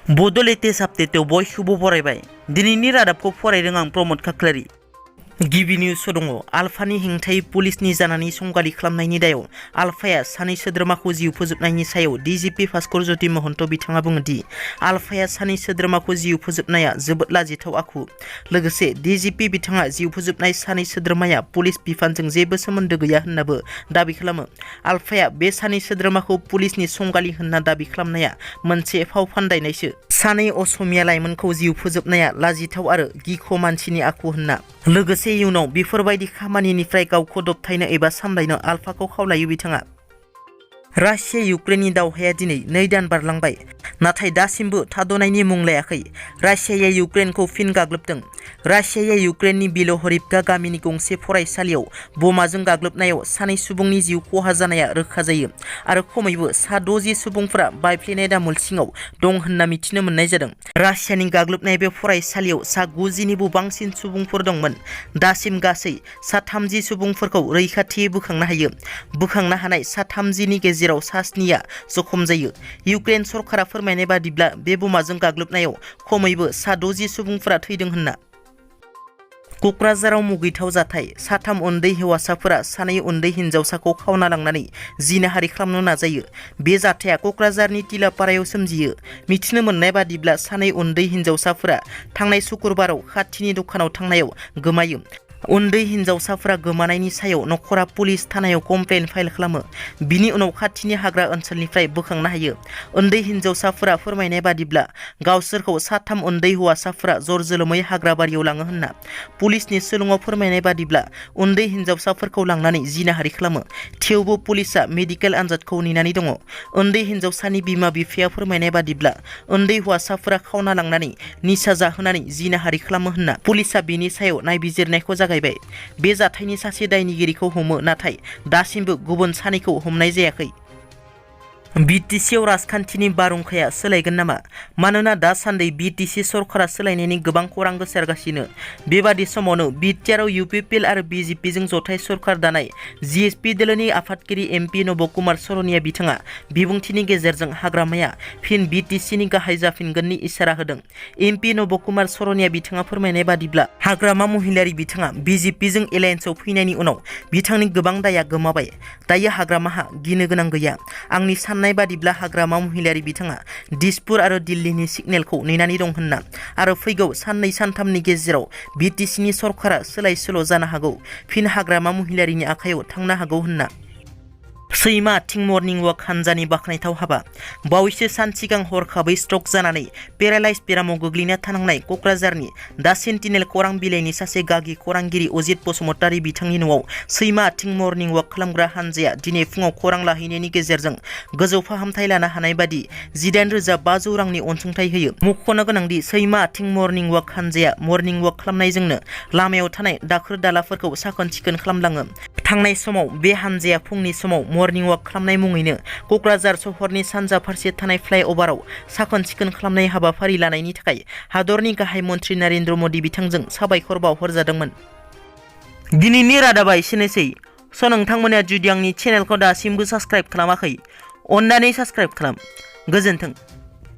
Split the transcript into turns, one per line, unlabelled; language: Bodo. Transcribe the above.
Bodo latest update बयखौबो बरायबाय। दिनैनि रादाबखौ फरायदों आं प्रमद खाख्लारि। गिबि निउस दङ आलफानि हेंथायै पुलिसनि जानानै संगालि खालामनायनि दायाव आलफाया सानै सोद्रोमाखौ जिउ फोजोबनायनि सायाव डिजिपि भास्कर ज्योति महन्त बिथाङा बुङो दि आलफाया सानै सोद्रोमाखौ जिउ फोजोबनाया जोबोद लाजिथाव आखु। लोगोसे डिजिपि बिथाङा जिउ फोजोबनाय सानै सोद्रोमाया पुलिस बिफानजों जेबो सोमोन्दो गैया होननाबो दाबि खालामो। आलफाया बे सानै सोद्रोमाखौ पुलिसनि संगालि होनना दाबि खालामनाया मोनसे फाव फान्दायनायसो। सानै असमिया लाइमोनखौ जिउ फोजोबनाया लाजिथाव आरो गिख' मानसिनि आखु होनना। लोगोसे इयुनाव बेफोरबायदि खामानिनिफ्राय गावखौ दबथायनो एबा सामलायनो आलफाखौ खावलायो बिथाङा। रासिया इउक्रेननि दावहाया दिनै 2 दान बारलांबाय, नाथाय दासिमबो थाद'नायनि मुं लायाखै। रासियाया इउक्रेनखौ फिन गाग्लोबदों। रासियाया इउक्रेननि बिल'हरिभका गामिनि गंसे फरायसालियाव बमाजों गाग्लोबनायाव सानै सुबुंनि जिउ खहा जानाया रोखा जायो आरो खमैबो सा 60 सुबुंफोरा बायफ्लेनाय दामोल सिङाव दं होनना मिथिनो मोननाय जादों। रासियानि गाग्लोबनाय बे फरायसालियाव सा 90 निबो बांसिन सुबुंफोर दंमोन। दासिम गासै सा 30 सुबुंफोरखौ रैखाथियै बोखांनो हायो। बोखांनो हानाय सा 30 नि गेजेराव सा 7 जखम जायो। इउक्रेन सरकारा फोरमायनाय बादिब्ला बे बमाजों गाग्लोबनायाव खमैबो सा 60 सुबुंफोरा थैदों होनना। क'क्राझाराव मुगैथाव जाथाय। 3 उन्दै हौवासाफोरा 2 उन्दै हिन्जावसाखौ खावना लांनानै जिनाहारि खालामनो नाजायो। बे जाथाया क'क्राझारनि टिलापारायाव सोमजियो। मिथिनो मोननाय बादिब्ला 2 उन्दै हिन्जावसाफोरा थांनाय शुक्रबाराव खाथिनि दखानाव थांनायाव गोमायो। उन्दै हिन्जावसाफोरा गोमानायनि सायाव नखरा पुलिस थानायाव कमप्लेन फाइल खालामो। बिनि उनाव खाथिनि हाग्रा ओनसोलनिफ्राय बोखांनो हायो। उन्दै हिन्जावसाफोरा फोरमायनाय बादिब्ला गावसोरखौ 3 उन्दै हौवासाफोरा जरजोलोमै हाग्राबारियाव लाङो होनना। पुलिसनि सुलुङाव फोरमायनाय बादिब्ला उन्दै हिन्जावसाफोरखौ लांनानै जिनाहारि खालामो। थेवबो पुलिसआ मेडिकेल आनजादखौ नेनानै दङ। उन्दै हिन्जावसानि बिमा बिफाया फोरमायनाय बादिब्ला उन्दै हौवासाफोरा खावना लांनानै निसा जाहोनानै जिनाहारि खालामो होनना। पुलिसआ बेनि सायाव नायबिजिरनायखौ जागायबाय। बे जाथायनि सासे दायनिगिरिखौ हमो, नाथाय दासिमबो गुबुन 2खौ हमनाय जायाखै। BTCआव राजखान्थिनि बारहुंखाया सोलायगोन नामा? मानोना दासान्दि BTC सरकारा सोलायनायनि गोबां खौरां गोसारगासिनो। बेबादि समावनो बिटिआरआव UPPL आरो BJPजों जथाय सरकार दानाय GSP दोलोनि आफादगिरि MP नब कुमार सरनिया बिथाङा बिबुंथिनि गेजेरजों हाग्रामाया फिन BTCनि गाहाय जाफिनगोननि इसारा होदों। MP नब कुमार सरनिया बिथाङा फोरमायनाय बादिब्ला हाग्रामा महिलारि बिथाङा BJPजों एलायन्सआव फैनायनि उनाव बिथांनि गोबां दाया गोमाबाय। दायो हाग्रामाहा गिनो गोनां गैया। आंनि साननाय बादिब्ला हाग्रामा महिलारि बिथाङा दिसपुर आरो दिल्लीनि सिगनेलखौ नेनानै दं होनना आरो फैगौ 2-3 गेजेराव BTCनि सरकारा सोलाय सोल' जानो हागौ, फिन हाग्रामा महिलारिनि आखायाव थांनो हागौ होनना। सैमा आथिं मर्निं वाक हानजानि बाख्नायथाव हाबा। बावैसो सान सिगां हरखाबै स्ट्रक जानानै पेरालाइज बेरामाव गोग्लैना थानांनाय क'क्राझारनि दा सेन्टिनेल खौरां बिलाइनि सासे गागि खौरांगिरि अजित बसुमतारी बिथांनि न'आव सैमा आथिं मर्निं वाक खालामग्रा हानजाया दिनै फुङाव खौरां लाहैनायनि गेजेरजों गोजौ फाहामथाय लानो हानाय बादि 18,500 रांनि अनसुंथाइ होयो। मख'नो गोनांदि सैमा आथिं मर्निं वाक हानजाया मर्निं वाक खालामनायजोंनो लामायाव थानाय दाखोर दालाफोरखौ साखोन सिखोन खालामलाङो। थांनाय समाव बे हानजाया फुंनि समाव मर्निं वाक खालामनाय मुङैनो क'क्राझार सहरनि सानजा फारसे थानाय फ्लाइअभाराव साखोन सिखोन खालामनाय हाबाफारि लानायनि थाखाय हादरनि गाहाय मन्त्रि नरेन्द्र मोदी बिथांजों साबायखर बावहरजादोंमोन। दिनैनि रादाबा एसेनोसै। नोंथांमोना जुदि आंनि चेनेलखौ दासिमबो साबस्क्राइब खालामाखै, अन्नानै साबस्क्राइब खालाम। गोजोन्थों।